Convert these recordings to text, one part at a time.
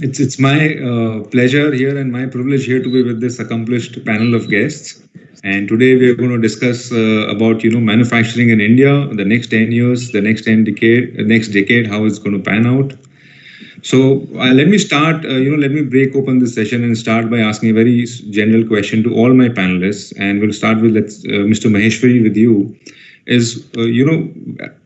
It's my pleasure here and my privilege here to be with this accomplished panel of guests. And today we are going to discuss about manufacturing in India, the next 10 years, the next decade, how it's going to pan out. So let me start. Let me break open this session and start by asking a very general question to all my panelists. And we'll start with Mr. Maheshwari with you.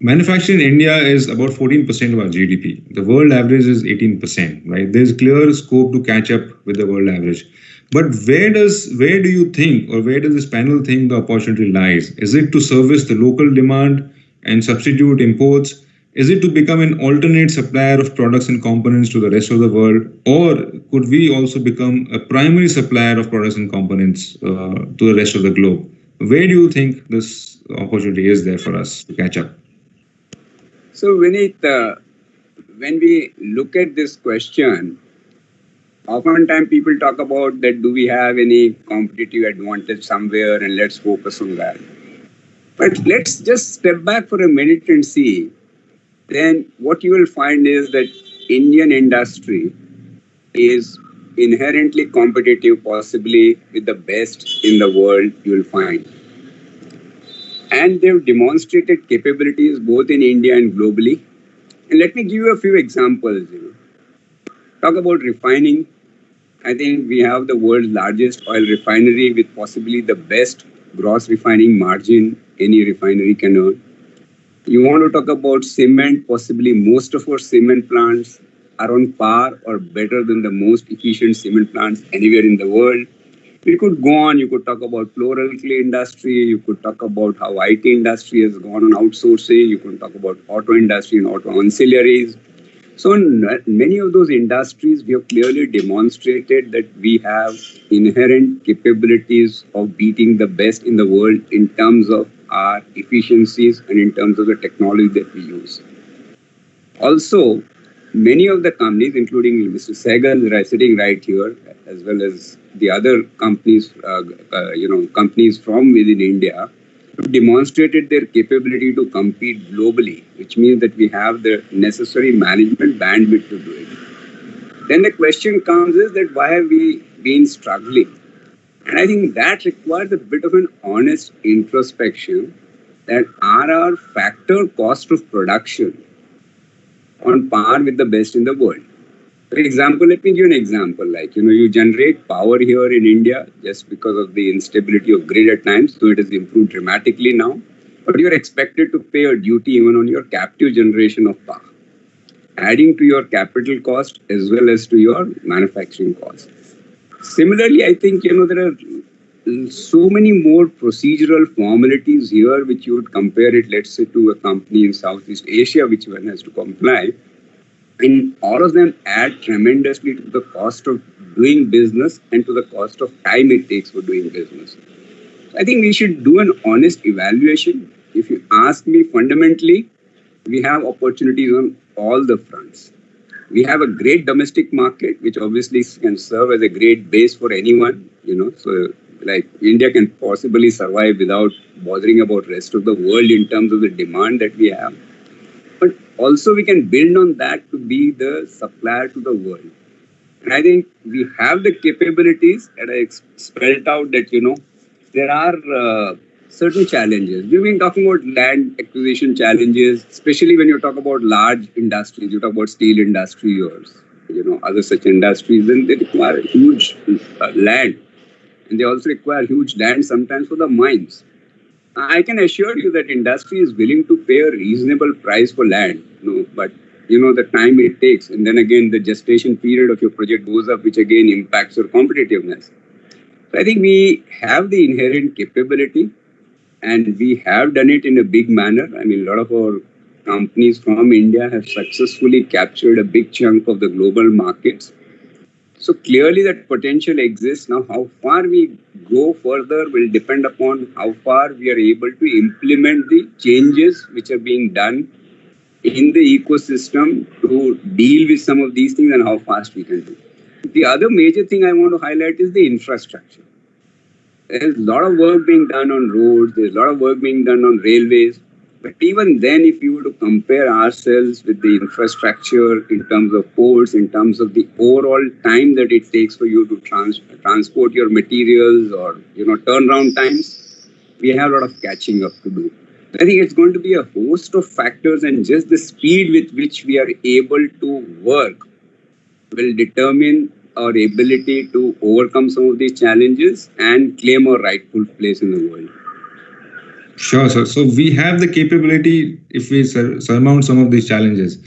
Manufacturing in India is about 14% of our GDP. The world average is 18%, right? There's clear scope to catch up with the world average. But where do you think, or where does this panel think the opportunity lies? Is it to service the local demand and substitute imports? Is it to become an alternate supplier of products and components to the rest of the world? Or could we also become a primary supplier of products and components to the rest of the globe? Where do you think this opportunity is there for us to catch up? So, Vineet, when we look at this question, oftentimes people talk about that do we have any competitive advantage somewhere and let's focus on that. But let's just step back for a minute and see. Then what you will find is that Indian industry is inherently competitive, possibly with the best in the world you will find. And they've demonstrated capabilities both in India and globally. And let me give you a few examples. Talk about refining. I think we have the world's largest oil refinery with possibly the best gross refining margin any refinery can earn. You want to talk about cement, possibly most of our cement plants are on par or better than the most efficient cement plants anywhere in the world. We could go on, you could talk about chlor-alkali industry, you could talk about how IT industry has gone on outsourcing, you could talk about auto industry and auto ancillaries. So in many of those industries, we have clearly demonstrated that we have inherent capabilities of beating the best in the world in terms of our efficiencies and in terms of the technology that we use. Also, many of the companies, including Mr. Sehgal sitting right here, as well as the other companies, companies from within India, have demonstrated their capability to compete globally, which means that we have the necessary management bandwidth to do it. Then the question comes is that why have we been struggling? And I think that requires a bit of an honest introspection that are our factor cost of production on par with the best in the world. For example, let me give you an example. Like, you generate power here in India just because of the instability of grid at times, so it has improved dramatically now. But you're expected to pay a duty even on your captive generation of power, adding to your capital cost as well as to your manufacturing cost. Similarly, I think, there are so many more procedural formalities here which you would compare it, let's say, to a company in Southeast Asia which one has to comply. And all of them add tremendously to the cost of doing business and to the cost of time it takes for doing business. I think we should do an honest evaluation. If you ask me, fundamentally, we have opportunities on all the fronts. We have a great domestic market, which obviously can serve as a great base for anyone, So, like, India can possibly survive without bothering about rest of the world in terms of the demand that we have. But also we can build on that to be the supplier to the world. And I think we have the capabilities, and I spelled out that, there are certain challenges. We've been talking about land acquisition challenges, especially when you talk about large industries, you talk about steel industry or, other such industries, then they require huge land. And they also require huge land sometimes for the mines. I can assure you that industry is willing to pay a reasonable price for land, but the time it takes, and then again the gestation period of your project goes up, which again impacts your competitiveness. So I think we have the inherent capability, and we have done it in a big manner. I mean, a lot of our companies from India have successfully captured a big chunk of the global markets. So clearly that potential exists. Now, how far we go further will depend upon how far we are able to implement the changes which are being done in the ecosystem to deal with some of these things and how fast we can do. The other major thing I want to highlight is the infrastructure. There's a lot of work being done on roads. There's a lot of work being done on railways. But even then, if you were to compare ourselves with the infrastructure in terms of ports, in terms of the overall time that it takes for you to transport your materials or turnaround times, we have a lot of catching up to do. I think it's going to be a host of factors, and just the speed with which we are able to work will determine our ability to overcome some of these challenges and claim our rightful place in the world. Sure, sir. So we have the capability if we surmount some of these challenges.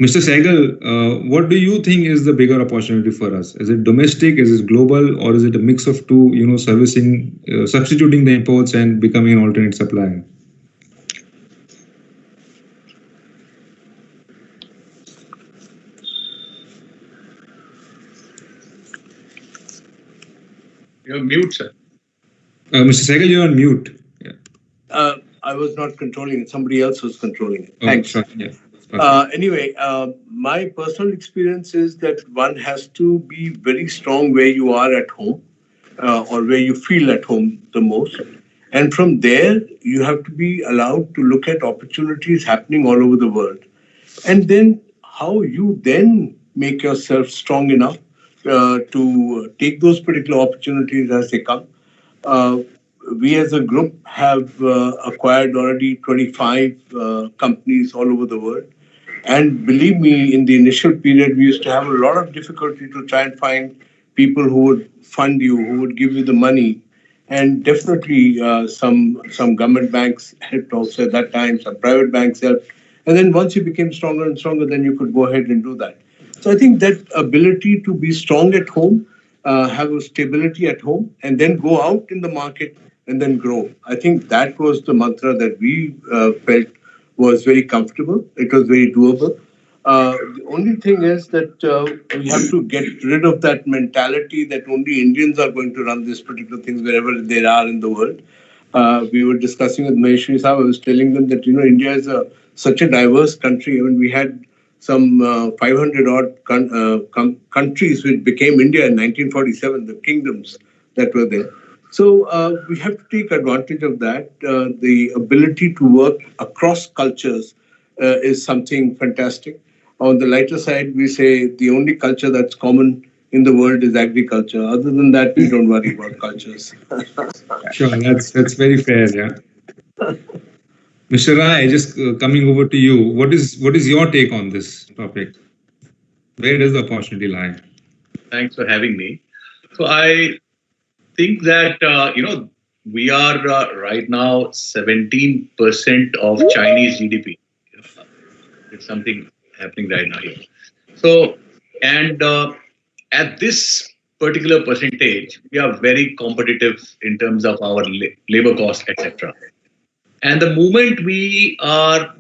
Mr. Sehgal, what do you think is the bigger opportunity for us? Is it domestic, is it global, or is it a mix of two, servicing, substituting the imports and becoming an alternate supplier? You're mute, sir. Mr. Sehgal, you're on mute. I was not controlling it. Somebody else was controlling it. Oh, Thanks. sorry. Yeah. Anyway, my personal experience is that one has to be very strong where you are at home or where you feel at home the most. And from there, you have to be allowed to look at opportunities happening all over the world. And then how you then make yourself strong enough to take those particular opportunities as they come. We as a group have acquired already 25 companies all over the world. And believe me, in the initial period, we used to have a lot of difficulty to try and find people who would fund you, who would give you the money. And definitely some government banks helped also at that time, some private banks helped. And then once you became stronger and stronger, then you could go ahead and do that. So I think that ability to be strong at home, have a stability at home, and then go out in the market and then grow. I think that was the mantra that we felt was very comfortable. It was very doable. The only thing is that we have to get rid of that mentality that only Indians are going to run these particular things wherever they are in the world. We were discussing with Maheshwari Saab. I was telling them that India is such a diverse country. I mean, we had some 500 odd countries which became India in 1947, the kingdoms that were there. So we have to take advantage of that. The ability to work across cultures is something fantastic. On the lighter side, we say the only culture that's common in the world is agriculture. Other than that, we don't worry about cultures. Sure, that's very fair. Yeah. Mr. Rai, just coming over to you, what is your take on this topic? Where does the opportunity lie? Thanks for having me. So I think that we are right now 17% of Chinese GDP. It's something happening right now here. So, and at this particular percentage, we are very competitive in terms of our labor cost, etc. And the moment we are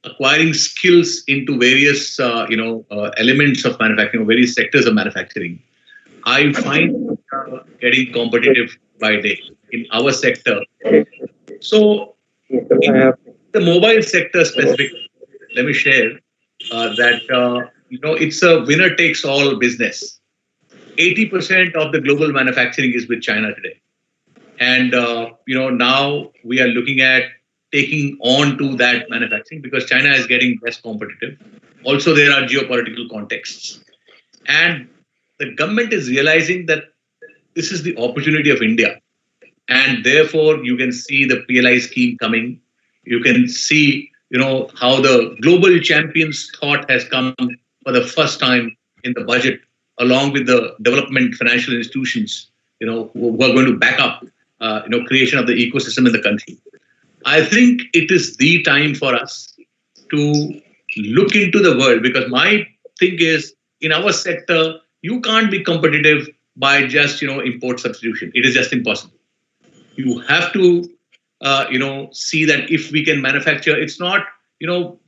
acquiring skills into various elements of manufacturing, various sectors of manufacturing, I find getting competitive by day in our sector. So in the mobile sector specifically, let me share that it's a winner takes all business. 80% of the global manufacturing is with China today. And now we are looking at taking on to that manufacturing because China is getting less competitive. Also, there are geopolitical contexts. And the government is realizing that this is the opportunity of India. And therefore, you can see the PLI scheme coming. You can see, how the global champions thought has come for the first time in the budget, along with the development financial institutions, who are going to back up, creation of the ecosystem in the country. I think it is the time for us to look into the world because my thing is in our sector, you can't be competitive by just, import substitution. It is just impossible. You have to, see that if we can manufacture, it's not,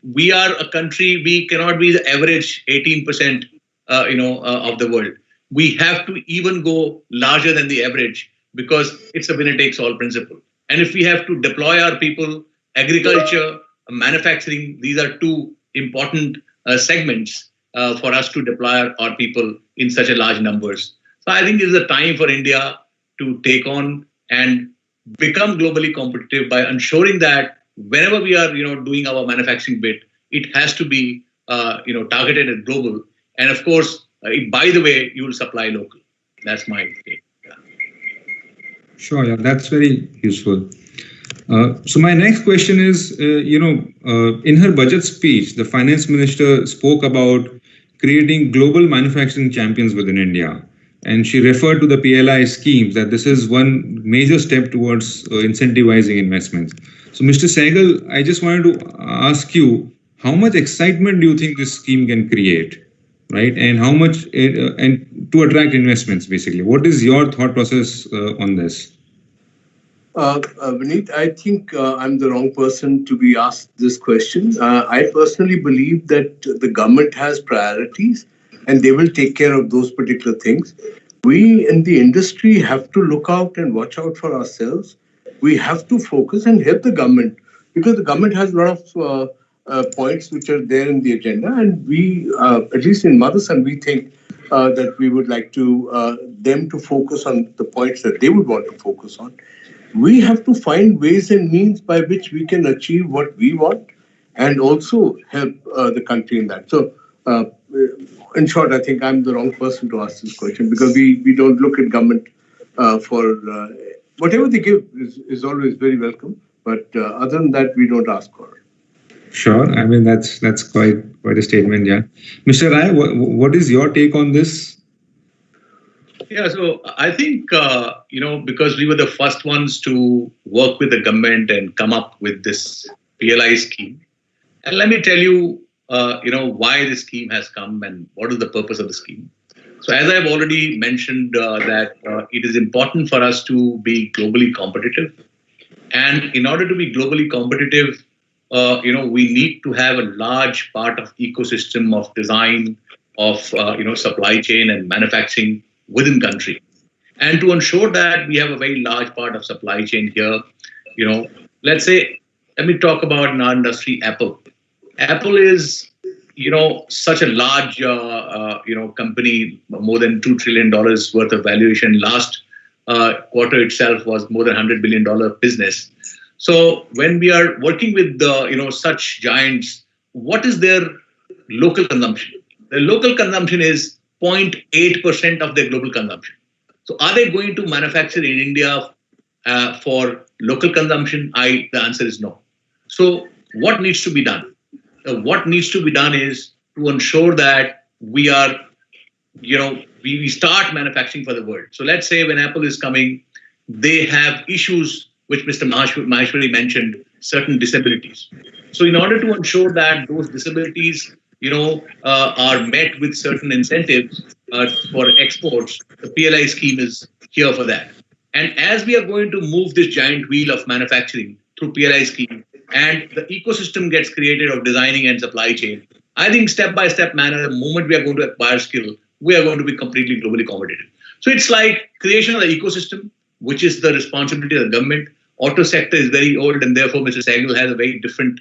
we are a country, we cannot be the average 18%, of the world. We have to even go larger than the average because it's a winner takes all principle. And if we have to deploy our people, agriculture, manufacturing, these are two important segments for us to deploy our people in such a large numbers. So I think it's a time for India to take on and become globally competitive by ensuring that whenever we are, doing our manufacturing bit, it has to be, targeted at global. And of course, by the way, you will supply local. That's my take. Sure, yeah, that's very useful. So my next question is, in her budget speech, the finance minister spoke about creating global manufacturing champions within India. And she referred to the PLI schemes, that this is one major step towards incentivizing investments. So Mr. Sehgal, I just wanted to ask you, how much excitement do you think this scheme can create, right? And how much, and to attract investments, basically. What is your thought process on this? Vineet, I think I'm the wrong person to be asked this question. I personally believe that the government has priorities and they will take care of those particular things. We in the industry have to look out and watch out for ourselves. We have to focus and help the government, because the government has a lot of points which are there in the agenda. And we, at least in Motherson, we think that we would like to them to focus on the points that they would want to focus on. We have to find ways and means by which we can achieve what we want and also help the country in that. So, in short, I think I'm the wrong person to ask this question, because we don't look at government for whatever they give is always very welcome. But other than that, we don't ask for it. Sure. I mean, that's quite a statement, yeah. Mr. Rai, what is your take on this? Yeah, so I think, because we were the first ones to work with the government and come up with this PLI scheme. And let me tell you, why this scheme has come and what is the purpose of the scheme. So as I've already mentioned, that it is important for us to be globally competitive. And in order to be globally competitive, we need to have a large part of ecosystem of design, of, supply chain and manufacturing within country. And to ensure that we have a very large part of supply chain here, let me talk about in our industry, Apple. Apple is, such a large, company, more than $2 trillion worth of valuation. Last quarter itself was more than $100 billion business. So when we are working with such giants, what is their local consumption? The local consumption is 0.8% of their global consumption. So are they going to manufacture in India for local consumption? The answer is no. So what needs to be done? What needs to be done is to ensure that we are, we start manufacturing for the world. So let's say when Apple is coming, they have issues which Mr. Maheshwari mentioned, certain disabilities. So in order to ensure that those disabilities, are met with certain incentives for exports, the PLI scheme is here for that. And as we are going to move this giant wheel of manufacturing through PLI scheme, and the ecosystem gets created of designing and supply chain, I think step-by-step manner, the moment we are going to acquire skill, we are going to be completely globally competitive. So it's like creation of the ecosystem, which is the responsibility of the government. Auto sector is very old, and therefore Mr. Sehgal has a very different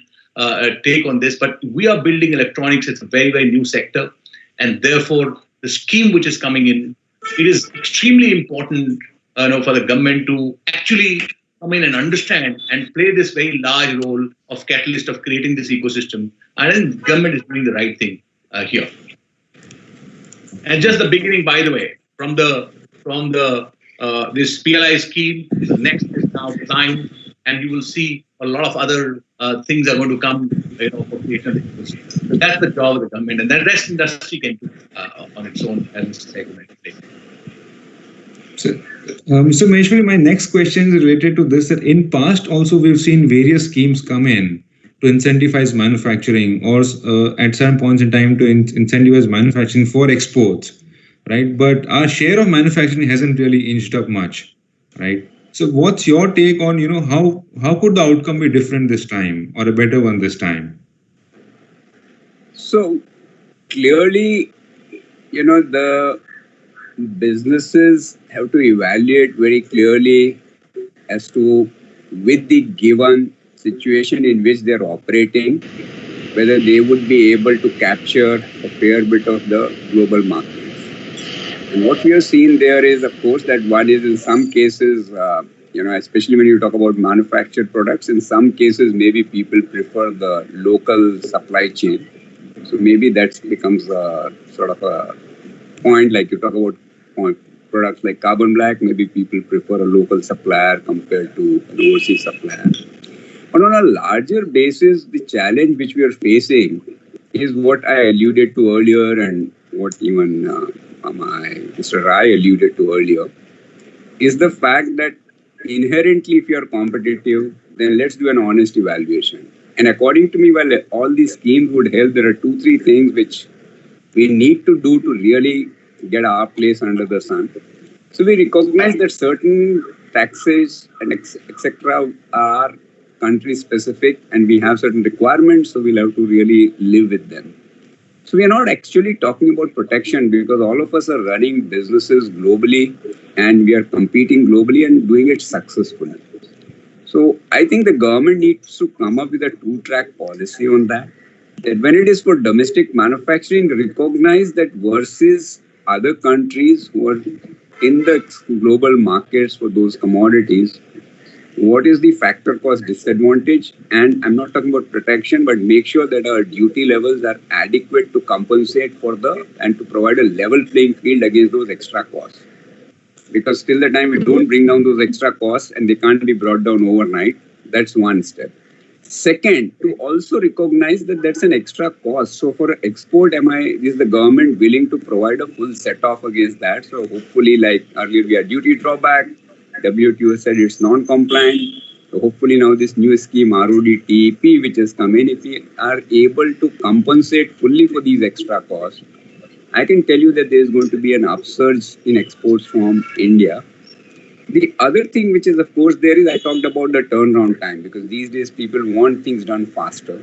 take on this. But we are building electronics. It's a very, very new sector. And therefore, the scheme which is coming in, it is extremely important for the government to actually come in and understand and play this very large role of catalyst of creating this ecosystem. I think government is doing the right thing here. And just the beginning, by the way, from the this PLI scheme, the next is now design, and you will see a lot of other things are going to come, for creation of the ecosystem. So that's the job of the government, and the rest industry can do on its own as Mr. Sehgal mentioned. So, Mr. Maheshwari, my next question is related to this, that in past also we've seen various schemes come in to incentivize manufacturing, or at some points in time to incentivize manufacturing for exports, right? But our share of manufacturing hasn't really inched up much, right? So what's your take on, how could the outcome be different this time, or a better one this time? So clearly, the businesses have to evaluate very clearly as to, with the given situation in which they're operating, whether they would be able to capture a fair bit of the global markets. And what we have seen there is, of course, that one is in some cases especially when you talk about manufactured products, in some cases, maybe people prefer the local supply chain. So maybe that becomes a sort of a point, like you talk about products like carbon black, maybe people prefer a local supplier compared to an overseas supplier. But on a larger basis, the challenge which we are facing is what I alluded to earlier and what even Mr. Rai alluded to earlier, is the fact that inherently if you are competitive, then let's do an honest evaluation. And according to me, while all these schemes would help, there are 2, 3 things which we need to do to really get our place under the sun. So we recognize that certain taxes and etc. are country specific and we have certain requirements, so we'll have to really live with them. So we are not actually talking about protection because all of us are running businesses globally and we are competing globally and doing it successfully. So I think the government needs to come up with a 2-track policy on that. That when it is for domestic manufacturing, recognize that versus other countries who are in the global markets for those commodities, what is the factor cost disadvantage? And I'm not talking about protection, but make sure that our duty levels are adequate to compensate for and to provide a level playing field against those extra costs. Because till the time we don't bring down those extra costs and they can't be brought down overnight, that's one step. Second, to also recognize that that's an extra cost. So for export, is the government willing to provide a full set-off against that? So hopefully, like earlier we had duty drawback, WTO said it's non-compliant. So hopefully now this new scheme, RODTEP, which has come in, if we are able to compensate fully for these extra costs, I can tell you that there is going to be an upsurge in exports from India. The other thing which is, of course, there is, I talked about the turnaround time because these days people want things done faster.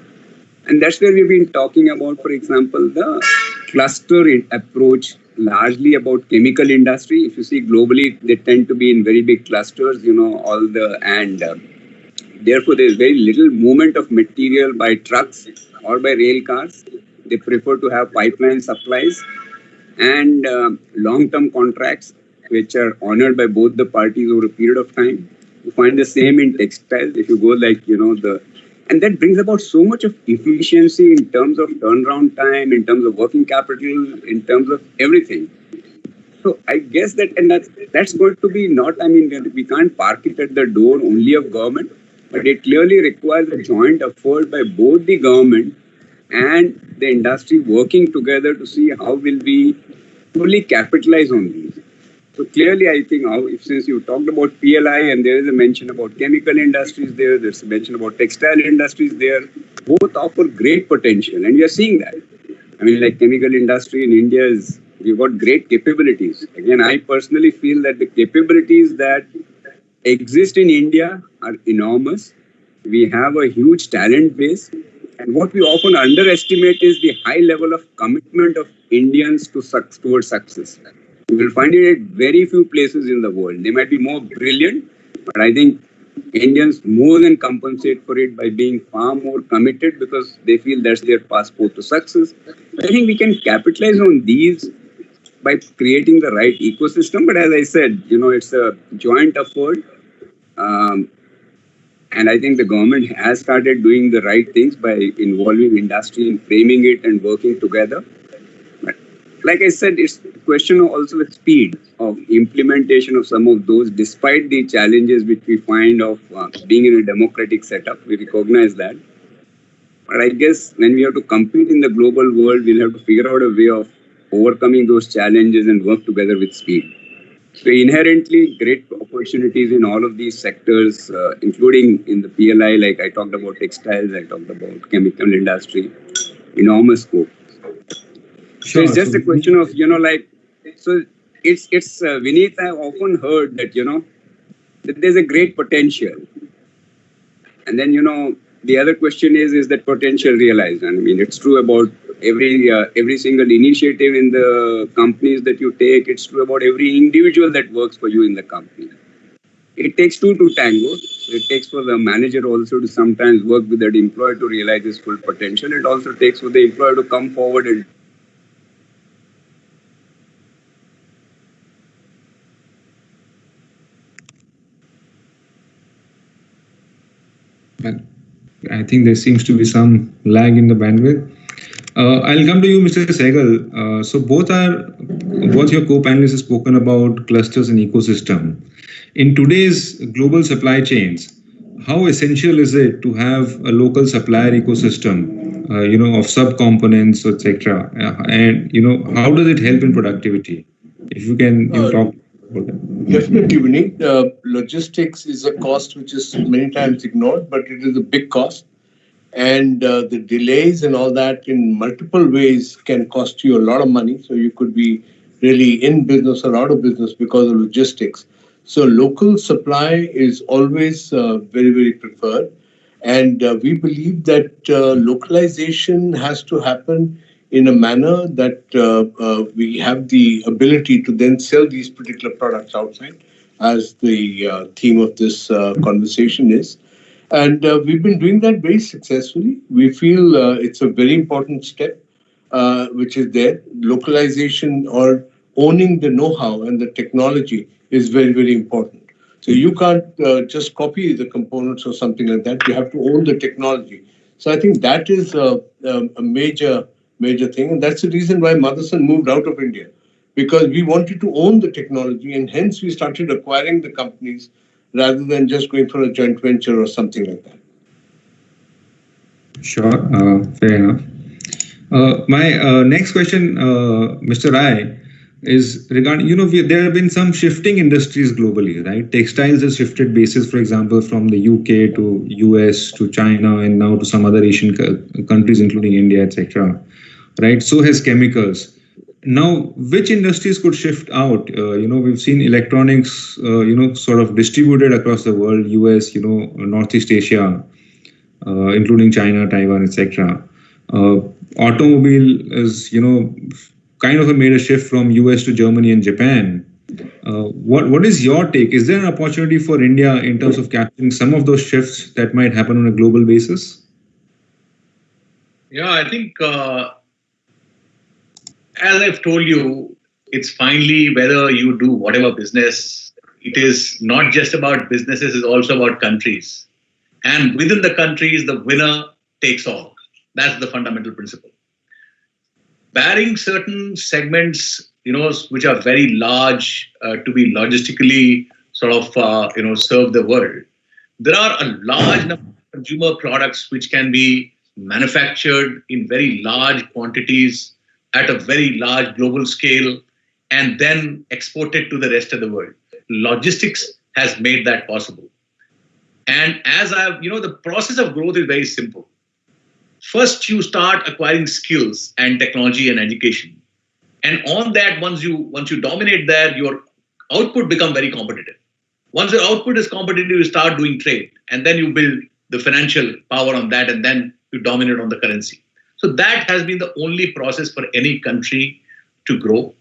And that's where we've been talking about, for example, the cluster approach, largely about chemical industry. If you see globally, they tend to be in very big clusters, therefore there's very little movement of material by trucks or by rail cars. They prefer to have pipeline supplies and long-term contracts which are honored by both the parties over a period of time. You find the same in textiles. If you go and that brings about so much of efficiency in terms of turnaround time, in terms of working capital, in terms of everything. So I guess that's going to be we can't park it at the door only of government, but it clearly requires a joint effort by both the government and the industry working together to see how will we fully capitalize on these. So clearly, I think since you talked about PLI and there is a mention about chemical industries there's a mention about textile industries there, both offer great potential and we are seeing that. Like chemical industry in India we've got great capabilities. Again, I personally feel that the capabilities that exist in India are enormous. We have a huge talent base. And what we often underestimate is the high level of commitment of Indians towards success. You will find it at very few places in the world. They might be more brilliant, but I think Indians more than compensate for it by being far more committed because they feel that's their passport to success. I think we can capitalize on these by creating the right ecosystem. But as I said, it's a joint effort. And I think the government has started doing the right things by involving industry in framing it and working together. But like I said, it's a question of also the speed of implementation of some of those, despite the challenges which we find of being in a democratic setup. We recognize that. But I guess when we have to compete in the global world, we'll have to figure out a way of overcoming those challenges and work together with speed. So inherently great opportunities in all of these sectors, including in the PLI, like I talked about textiles, I talked about chemical industry, enormous scope. So it's just a question of, so it's Vineet, I've often heard that, that there's a great potential. And then, the other question is that potential realized? And it's true about every single initiative in the companies that you take. It's true about every individual that works for you in the company. It takes two to tango. So it takes for the manager also to sometimes work with that employee to realize his full potential. It also takes for the employer to come forward and But I think there seems to be some lag in the bandwidth. I'll come to you, Mr. Sehgal. So both your co-panelists have spoken about clusters and ecosystem. In today's global supply chains, how essential is it to have a local supplier ecosystem, of sub-components, etc. And how does it help in productivity? If you can, talk about that. Definitely, Vineet. Logistics is a cost which is many times ignored, but it is a big cost. And the delays and all that in multiple ways can cost you a lot of money. So you could be really in business or out of business because of logistics. So local supply is always very, very preferred. And we believe that localization has to happen in a manner that we have the ability to then sell these particular products outside, as the theme of this conversation is. And we've been doing that very successfully. We feel it's a very important step, which is there. Localization or owning the know-how and the technology is very, very important. So you can't just copy the components or something like that. You have to own the technology. So I think that is a major, major thing. And that's the reason why Motherson moved out of India, because we wanted to own the technology, and hence we started acquiring the companies rather than just going for a joint venture or something like that. Sure, fair enough. My next question, Mr. Rai, is regarding, there have been some shifting industries globally, right? Textiles has shifted bases, for example, from the UK to US to China and now to some other Asian countries, including India, etc. Right? So has chemicals. Now, which industries could shift out? We've seen electronics, sort of distributed across the world, US, Northeast Asia, including China, Taiwan, etc. Automobile is, kind of made a shift from US to Germany and Japan. What is your take? Is there an opportunity for India in terms of capturing some of those shifts that might happen on a global basis? Yeah, I think, as I've told you, it's finally whether you do whatever business. It is not just about businesses, it's also about countries. And within the countries, the winner takes all. That's the fundamental principle. Barring certain segments, which are very large to be logistically sort of, serve the world, there are a large number of consumer products which can be manufactured in very large quantities at a very large global scale and then exported to the rest of the world. Logistics has made that possible. And as the process of growth is very simple. First, you start acquiring skills and technology and education. And on that, once you dominate there, your output becomes very competitive. Once your output is competitive, you start doing trade. And then you build the financial power on that, and then you dominate on the currency. So that has been the only process for any country to grow.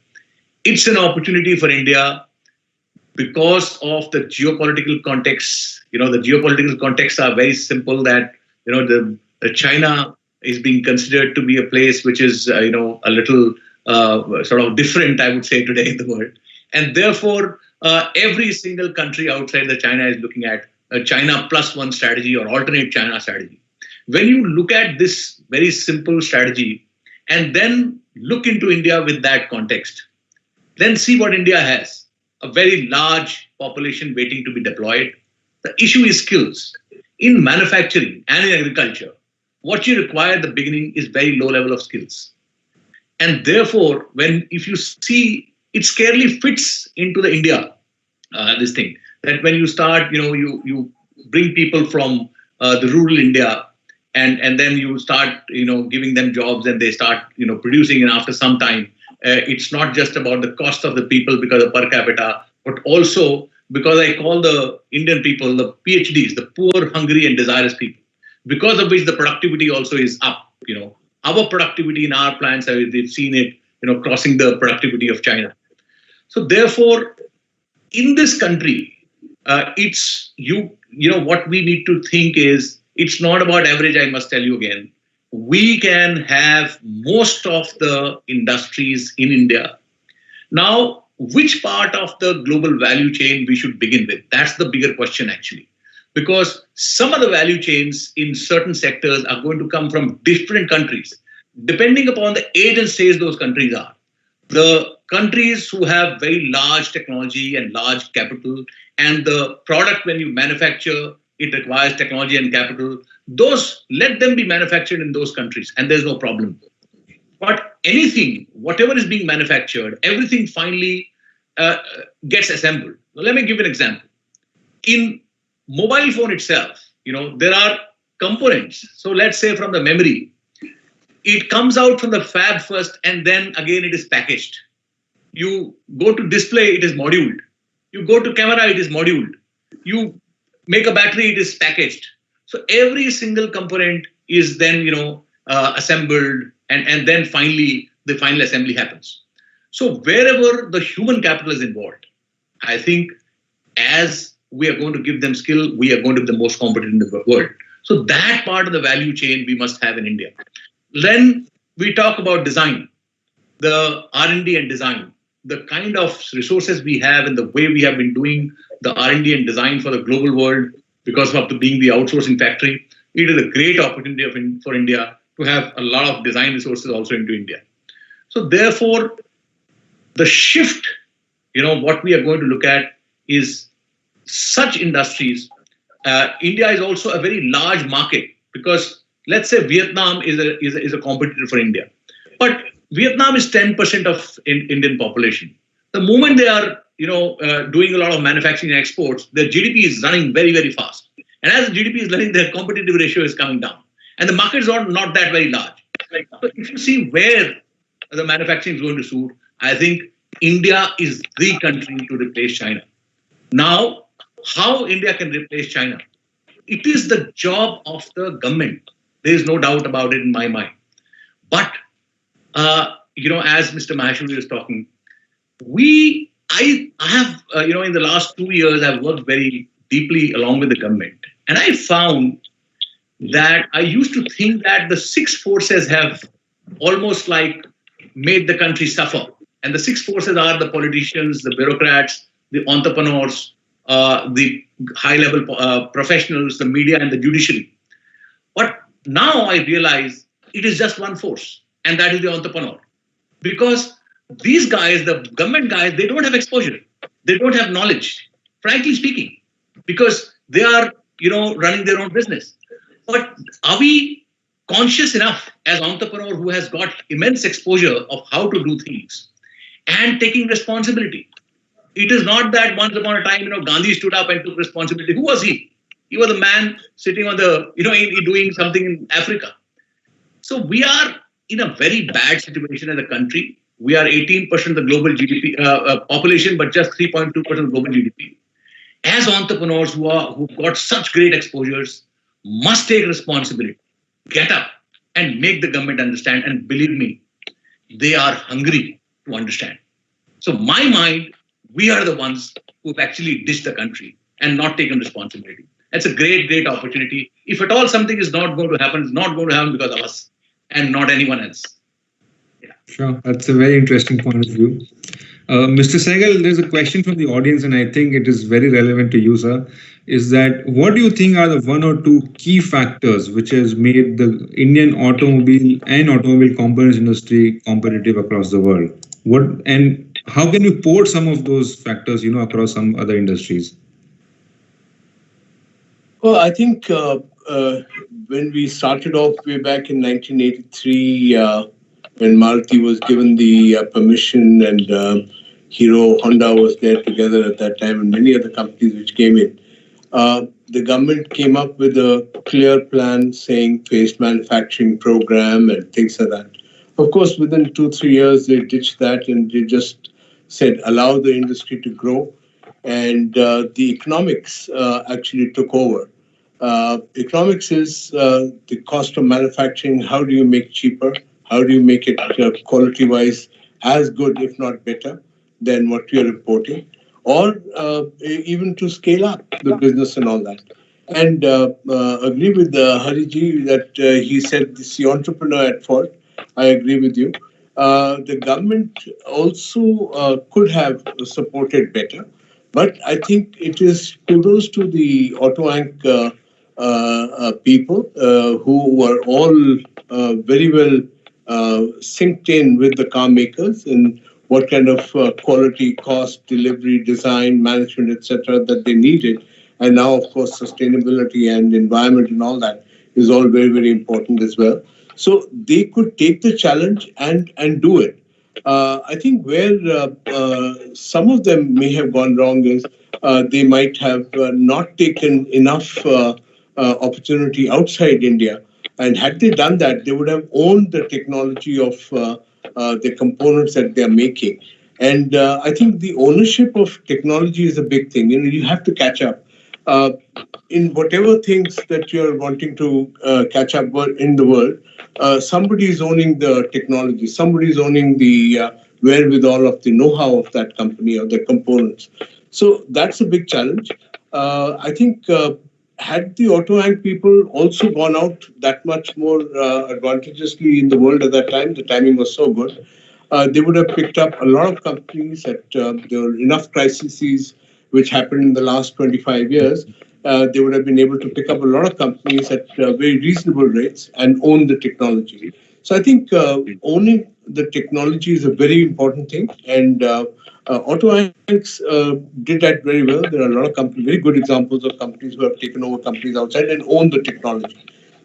It's an opportunity for India because of the geopolitical context. The geopolitical contexts are very simple that, the China is being considered to be a place which is, a little sort of different, I would say, today in the world. And therefore, every single country outside the China is looking at a China plus one strategy or alternate China strategy. When you look at this very simple strategy and then look into India with that context, then see what India has. A very large population waiting to be deployed. The issue is skills. In manufacturing and in agriculture, what you require at the beginning is very low level of skills. And therefore, if you see, it scarcely fits into the India, this thing, that when you start, you bring people from the rural India, and then you start, giving them jobs and they start, producing. And after some time, it's not just about the cost of the people because of per capita, but also because I call the Indian people the PhDs, the poor, hungry, and desirous people, because of which the productivity also is up. Our productivity in our plants, they've seen it, crossing the productivity of China. So therefore, in this country, what we need to think is, it's not about average, I must tell you again. We can have most of the industries in India. Now, which part of the global value chain we should begin with? That's the bigger question, actually. because some of the value chains in certain sectors are going to come from different countries, depending upon the age and stage those countries are. The countries who have very large technology and large capital, and the product when you manufacture, it requires technology and capital, those, let them be manufactured in those countries, and there's no problem. But anything, whatever is being manufactured, everything finally gets assembled. Now, let me give an example. In mobile phone itself, there are components. So let's say from the memory, it comes out from the fab first, and then again it is packaged. You go to display, it is moduled. You go to camera, it is moduled. You make a battery, it is packaged. So every single component is then, assembled, and then finally the final assembly happens. So wherever the human capital is involved, I think as we are going to give them skill, we are going to be the most competent in the world. So that part of the value chain we must have in India. Then we talk about design, the R&D and design, the kind of resources we have and the way we have been doing the R&D and design for the global world because of being the outsourcing factory. It is a great opportunity for India to have a lot of design resources also into India. So therefore, the shift, what we are going to look at is such industries. India is also a very large market because let's say Vietnam is a competitor for India, but Vietnam is 10% of Indian population. The moment they are doing a lot of manufacturing and exports, their GDP is running very, very fast. And as the GDP is running, their competitive ratio is coming down. And the market is not that very large. So if you see where the manufacturing is going to suit, I think India is the country to replace China. Now, how India can replace China? It is the job of the government. There is no doubt about it in my mind. But, as Mr. Maheshwari was talking, I have, in the last 2 years, I've worked very deeply along with the government. And I found that I used to think that the six forces have almost like made the country suffer. And the six forces are the politicians, the bureaucrats, the entrepreneurs, the high-level professionals, the media, and the judiciary. But now I realize it is just one force, and that is the entrepreneur. Because these guys, the government guys, they don't have exposure. They don't have knowledge, frankly speaking, because they are, running their own business. But are we conscious enough as entrepreneur who has got immense exposure of how to do things and taking responsibility? It is not that once upon a time, Gandhi stood up and took responsibility. Who was he? He was a man sitting on the, doing something in Africa. So we are in a very bad situation as a country. We are 18% of the global GDP population, but just 3.2% of global GDP. As entrepreneurs who've got such great exposures, must take responsibility, get up and make the government understand. And believe me, they are hungry to understand. So my mind, we are the ones who've actually dished the country and not taken responsibility. That's a great, great opportunity. If at all something is not going to happen, it's not going to happen because of us and not anyone else. Yeah. Sure, that's a very interesting point of view. Mr. Sehgal, there's a question from the audience, and I think it is very relevant to you, sir. Is that what do you think are the one or two key factors which has made the Indian automobile and automobile components industry competitive across the world? And how can you port some of those factors, across some other industries? Well, I think when we started off way back in 1983, when Maruti was given the permission and Hero, Honda was there together at that time, and many other companies which came in. The government came up with a clear plan saying phased manufacturing program and things like that. Of course, within 2-3 years, they ditched that and they just said, allow the industry to grow. And the economics actually took over. Economics is the cost of manufacturing. How do you make cheaper? How do you make it quality-wise as good, if not better, than what you're importing? Or even to scale up the business and all that. And agree with Hariji that he said it's the entrepreneur at fault. I agree with you. The government also could have supported better. But I think it is kudos to the people who were all very well synced in with the car makers and what kind of quality, cost, delivery, design, management, etc. that they needed. And now, of course, sustainability and environment and all that is all very, very important as well. So they could take the challenge and do it. I think where some of them may have gone wrong is they might have not taken enough opportunity outside India. And had they done that, they would have owned the technology of the components that they're making. And I think the ownership of technology is a big thing. You have to catch up. Uh, in whatever things that you're wanting to catch up in the world, somebody is owning the technology, somebody is owning the wherewithal of the know-how of that company or the components. So that's a big challenge. I think had the auto-hang people also gone out that much more advantageously in the world at that time, the timing was so good, they would have picked up a lot of companies that there were enough crises which happened in the last 25 years. They would have been able to pick up a lot of companies at very reasonable rates and own the technology. So I think owning the technology is a very important thing, and AutoAnx did that very well. There are a lot of companies, very good examples of companies who have taken over companies outside and own the technology.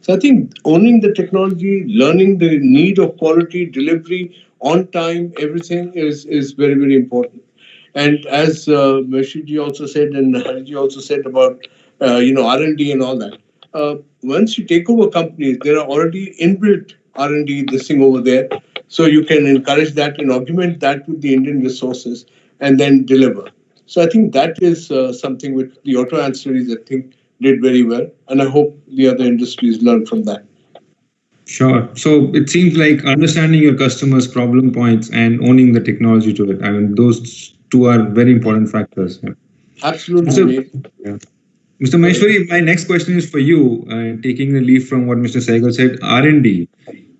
So I think owning the technology, learning the need of quality, delivery on time, everything is very, very important. And as Meshiji also said and Hariji also said about R&D and D and all that, once you take over companies, there are already inbuilt R&D this thing over there. So you can encourage that and augment that with the Indian resources and then deliver. So I think that is something which the auto ancillaries, I think, did very well. And I hope the other industries learn from that. Sure. So it seems like understanding your customers' problem points and owning the technology to it. I mean, those two are very important factors. Yeah. Absolutely. Yeah. Mr. Maheshwari, my next question is for you, taking the leaf from what Mr. Sehgal said, R&D.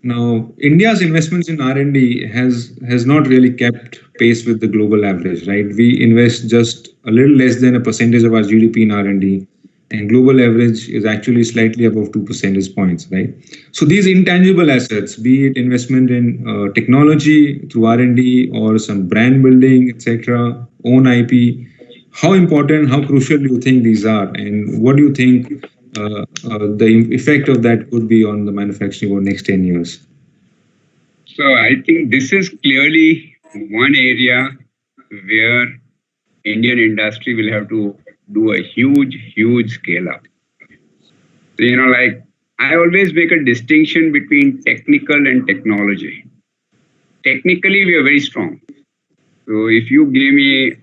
Now, India's investments in R&D has not really kept pace with the global average, right? We invest just a little less than a percentage of our GDP in R&D, and global average is actually slightly above 2 percentage points, right? So these intangible assets, be it investment in technology through R&D or some brand building, etc., own IP, how important, how crucial do you think these are, and what do you think the effect of that could be on the manufacturing over the next 10 years? So I think this is clearly one area where Indian industry will have to do a huge scale up. So, like I always make a distinction between technical and technology. Technically, we are very strong. So if you give me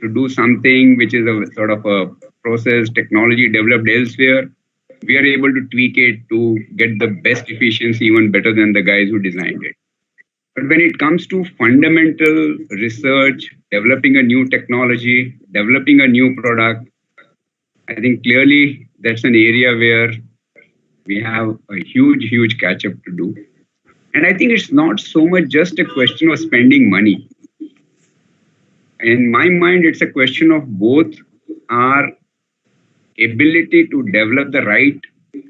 to do something which is a sort of a process technology developed elsewhere, we are able to tweak it to get the best efficiency, even better than the guys who designed it. But when it comes to fundamental research, developing a new technology, developing a new product, I think clearly that's an area where we have a huge catch up to do. And I think it's not so much just a question of spending money. In my mind, it's a question of both our ability to develop the right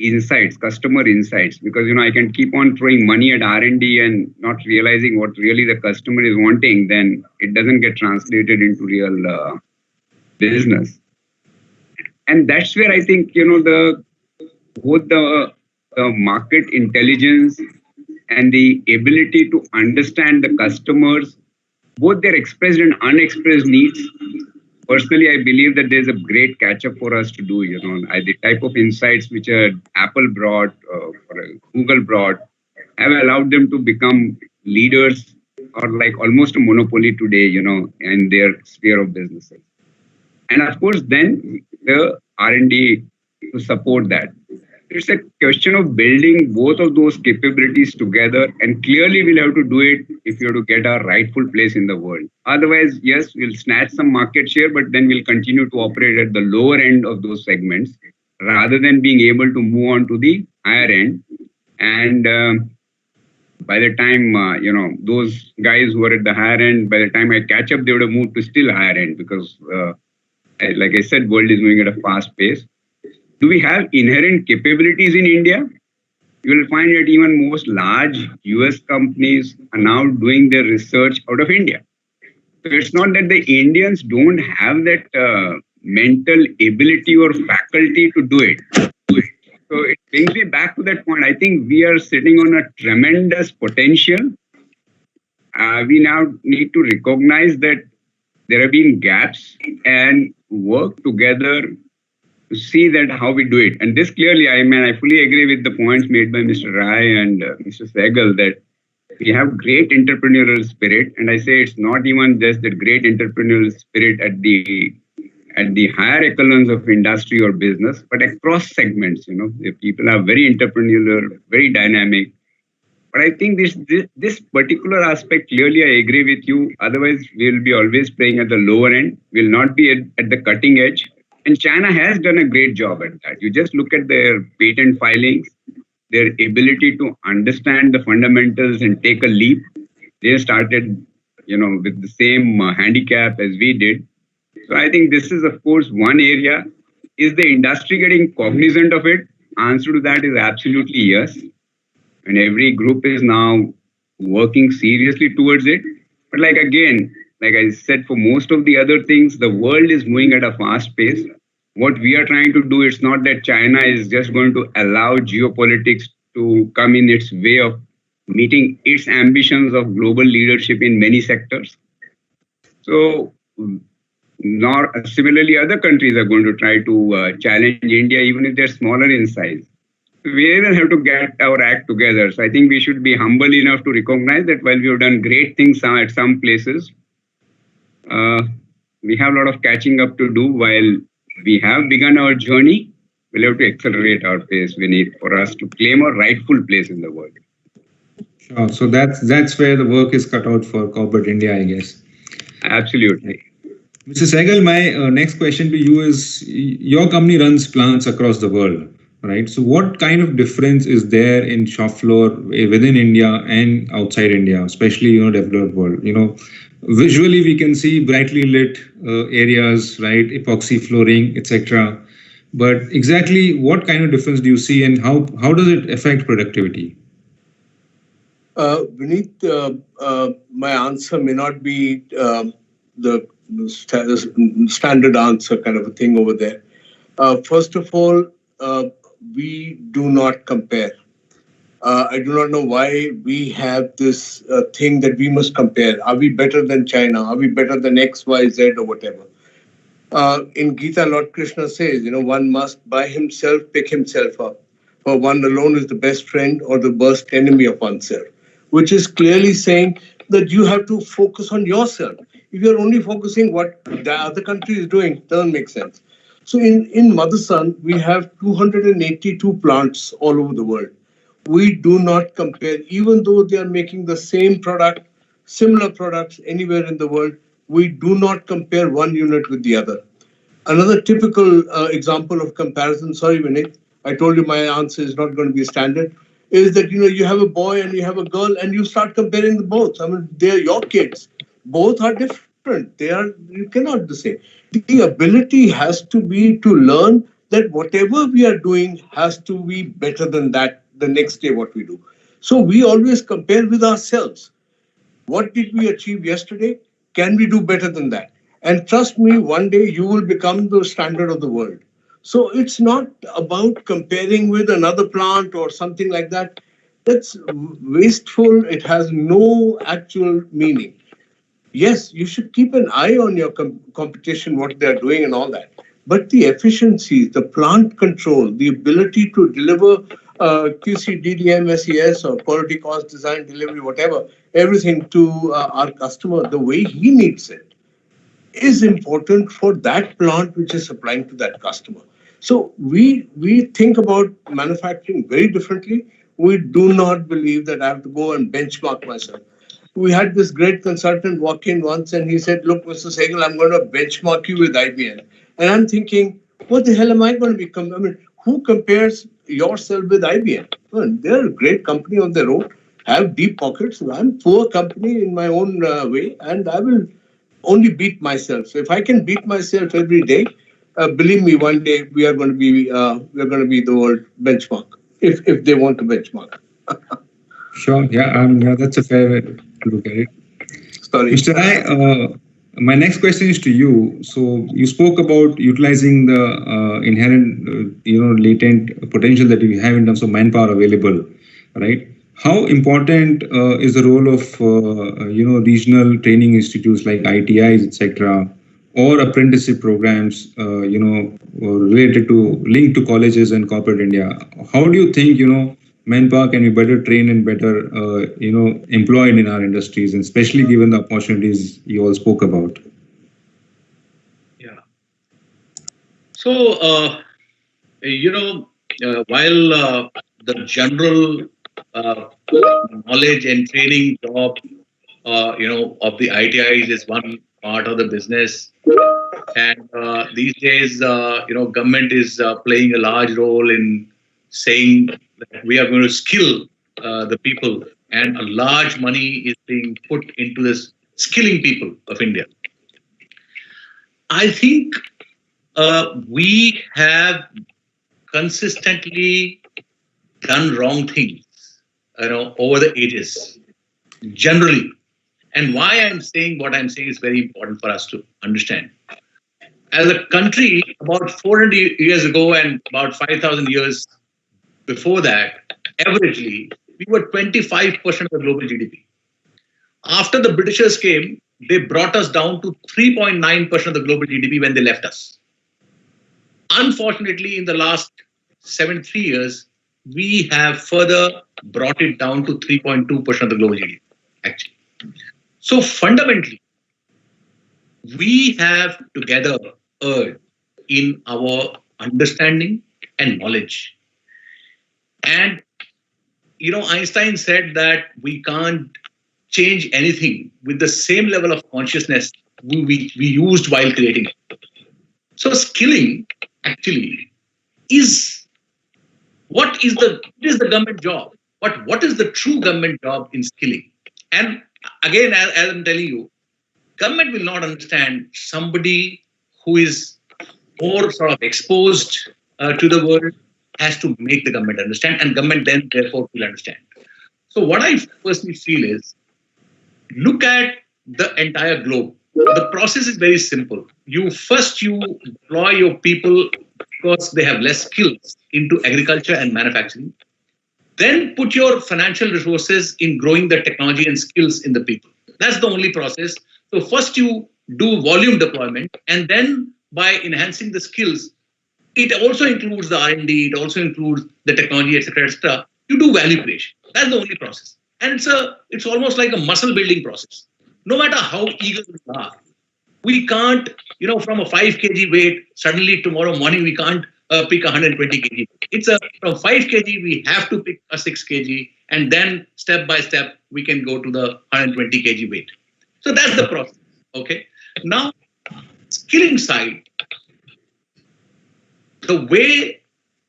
insights, customer insights, because I can keep on throwing money at R&D and not realizing what really the customer is wanting, then it doesn't get translated into real business. And that's where I think both the market intelligence and the ability to understand the customers, both their expressed and unexpressed needs. Personally, I believe that there's a great catch-up for us to do. The type of insights which Apple brought or Google brought have allowed them to become leaders or like almost a monopoly today, in their sphere of businesses. And of course, then the R&D to support that. It's a question of building both of those capabilities together, and clearly we'll have to do it if we have to get our rightful place in the world. Otherwise, yes, we'll snatch some market share, but then we'll continue to operate at the lower end of those segments rather than being able to move on to the higher end. And by the time, those guys who are at the higher end, by the time I catch up, they would have moved to still higher end because like I said, world is moving at a fast pace. Do we have inherent capabilities in India? You will find that even most large US companies are now doing their research out of India. So it's not that the Indians don't have that mental ability or faculty to do it. So it brings me back to that point. I think we are sitting on a tremendous potential. We now need to recognize that there have been gaps and work together to see that how we do it. And this clearly, I mean, I fully agree with the points made by Mr. Rai and Mr. Sehgal that we have great entrepreneurial spirit. And I say it's not even just that great entrepreneurial spirit at the higher echelons of industry or business, but across segments. You know, the people are very entrepreneurial, very dynamic. But I think this particular aspect, clearly I agree with you. Otherwise, we'll be always playing at the lower end. We'll not be at the cutting edge. And China has done a great job at that. You just look at their patent filings, their ability to understand the fundamentals and take a leap. They started, with the same handicap as we did. So I think this is, of course, one area. Is the industry getting cognizant of it? Answer to that is absolutely yes. And every group is now working seriously towards it. But like I said, for most of the other things, the world is moving at a fast pace. What we are trying to do, it's not that China is just going to allow geopolitics to come in its way of meeting its ambitions of global leadership in many sectors. So, nor similarly, other countries are going to try to challenge India, even if they're smaller in size. We will have to get our act together. So I think we should be humble enough to recognize that while we have done great things at some places, we have a lot of catching up to do. While we have begun our journey, we'll have to accelerate our pace, Vineet, for us to claim our rightful place in the world. Sure. So that's where the work is cut out for corporate India, I guess. Absolutely. Mr. Sehgal, my next question to you is: your company runs plants across the world, right? So what kind of difference is there in shop floor within India and outside India, especially developed world? Visually we can see brightly lit areas, right? Epoxy flooring, etc. But exactly what kind of difference do you see, and how does it affect productivity? Vineet, my answer may not be the standard answer kind of a thing over there. First of all, we do not compare. I do not know why we have this thing that we must compare. Are we better than China? Are we better than X, Y, Z or whatever? In Gita, Lord Krishna says, one must by himself pick himself up. For one alone is the best friend or the worst enemy of oneself, which is clearly saying that you have to focus on yourself. If you're only focusing what the other country is doing, it doesn't make sense. So in Motherson, we have 282 plants all over the world. We do not compare, even though they are making the same product, similar products anywhere in the world, we do not compare one unit with the other. Another typical example of comparison, sorry, Vineet, I told you my answer is not going to be standard, is that, you have a boy and you have a girl and you start comparing the both. I mean, they're your kids. Both are different. You cannot do the same. The ability has to be to learn that whatever we are doing has to be better than that the next day what we do. So we always compare with ourselves. What did we achieve yesterday? Can we do better than that? And trust me, one day you will become the standard of the world. So it's not about comparing with another plant or something like that. That's wasteful. It has no actual meaning. Yes, you should keep an eye on your competition, what they're doing and all that. But the efficiencies, the plant control, the ability to deliver QC, DDM, SES or quality cost design, delivery, whatever, everything to our customer the way he needs it is important for that plant which is supplying to that customer. So we think about manufacturing very differently. We do not believe that I have to go and benchmark myself. We had this great consultant walk in once and he said, look, Mr. Sehgal, I'm going to benchmark you with IBM. And I'm thinking, what the hell am I going to become? I mean, who compares yourself with IBM? Well, they're a great company on their own, have deep pockets. I'm a poor company in my own way, and I will only beat myself. So if I can beat myself every day, believe me, one day we are going to be the world benchmark. If they want to benchmark. Sure. Yeah. Yeah, that's a fair way to look at it. Sorry. Mr. Rai, my next question is to you. So you spoke about utilizing the inherent, latent potential that you have in terms of manpower available, right? How important is the role of, regional training institutes like ITIs, etc., or apprenticeship programs, related to linked to colleges and corporate India? How do you think, manpower can be better trained and better, employed in our industries, and especially given the opportunities you all spoke about? Yeah. So, while the general knowledge and training job, of the ITIs is one part of the business, and these days, government is playing a large role in saying that we are going to skill the people, and a large money is being put into this skilling people of India. I think we have consistently done wrong things, over the ages, generally. And why I'm saying what I'm saying is very important for us to understand. As a country, about 400 years ago and about 5,000 years before that, averagely, we were 25% of the global GDP. After the Britishers came, they brought us down to 3.9% of the global GDP when they left us. Unfortunately, in the last 73 years, we have further brought it down to 3.2% of the global GDP, actually. So fundamentally, we have together erred in our understanding and knowledge. And, Einstein said that we can't change anything with the same level of consciousness we used while creating it. So skilling actually is it is the government job, but what is the true government job in skilling? And again, as I'm telling you, government will not understand somebody who is more sort of exposed to the world has to make the government understand, and government then therefore will understand. So what I personally feel is, look at the entire globe. The process is very simple. You deploy your people because they have less skills into agriculture and manufacturing. Then put your financial resources in growing the technology and skills in the people. That's the only process. So first you do volume deployment, and then by enhancing the skills, it also includes the R&D, it also includes the technology, etc., etc. You do value creation. That's the only process. And it's almost like a muscle building process. No matter how eager we are, we can't, from a 5 kg weight, suddenly tomorrow morning we can't pick 120 kg. From 5 kg, we have to pick a 6 kg, and then step by step, we can go to the 120 kg weight. So that's the process. Okay. Now, skilling side, the way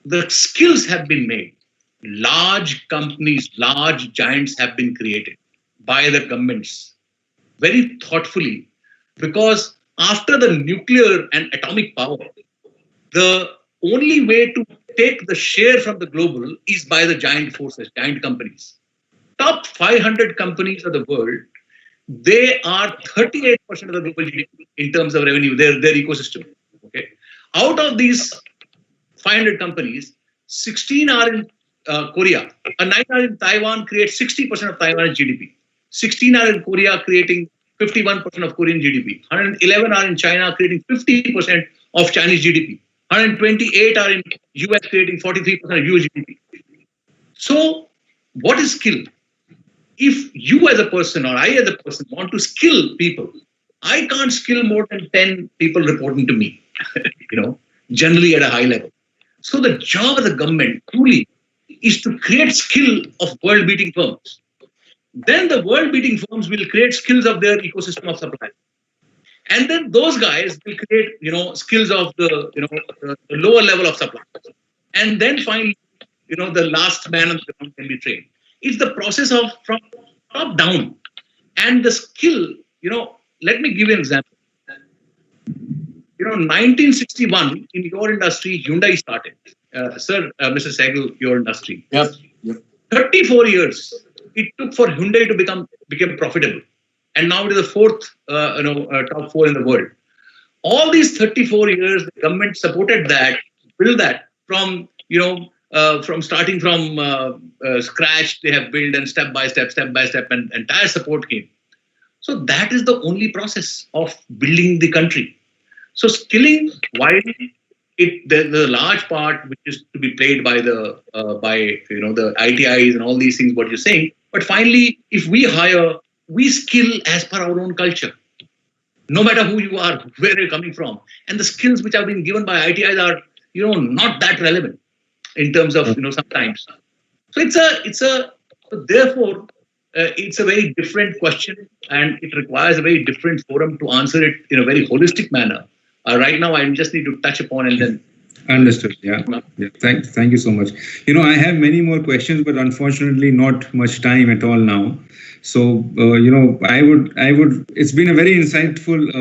the skills have been made, large companies, large giants have been created by the governments very thoughtfully, because after the nuclear and atomic power, the only way to take the share from the global is by the giant forces, giant companies. Top 500 companies of the world, they are 38% of the global GDP in terms of revenue, their ecosystem. Okay, out of these 500 companies, 16 are in Korea, 9 are in Taiwan, create 60% of Taiwan's GDP. 16 are in Korea, creating 51% of Korean GDP. 111 are in China, creating 50% of Chinese GDP. 128 are in US, creating 43% of US GDP. So, what is skill? If you as a person or I as a person want to skill people, I can't skill more than 10 people reporting to me, generally at a high level. So the job of the government truly is to create skill of world-beating firms. Then the world-beating firms will create skills of their ecosystem of supply. And then those guys will create, skills of the lower level of supply. And then finally, the last man on the ground can be trained. It's the process of from top down. And the skill, let me give you an example. 1961 in your industry, Hyundai started. Mr. Sehgal, your industry. Yep. 34 years it took for Hyundai to become profitable, and now it is the fourth, top 4 in the world. All these 34 years, the government supported that, built that from starting from scratch. They have built, and step by step, and entire support came. So that is the only process of building the country. So skilling, while the large part which is to be played by the ITIs and all these things, what you're saying, but finally, if we hire, we skill as per our own culture. No matter who you are, where you're coming from, and the skills which have been given by ITIs are not that relevant in terms of sometimes. So therefore it's a very different question, and it requires a very different forum to answer it in a very holistic manner. Right now, I just need to touch upon and then. Understood. Yeah. Thank you so much. I have many more questions, but unfortunately, not much time at all now. So, I would. It's been a very insightful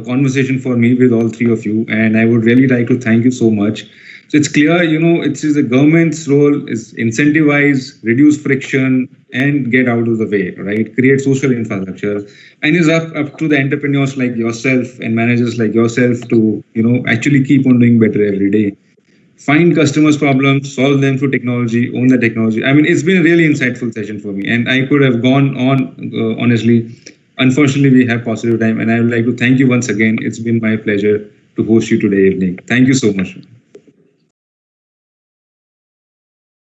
conversation for me with all three of you, and I would really like to thank you so much. So it's clear, it's the government's role is incentivize, reduce friction, and get out of the way, right? Create social infrastructure, and it's up to the entrepreneurs like yourself and managers like yourself to, actually keep on doing better every day. Find customers' problems, solve them through technology, own the technology. I mean, it's been a really insightful session for me, and I could have gone on, honestly. Unfortunately, we have positive time, and I would like to thank you once again. It's been my pleasure to host you today evening. Thank you so much.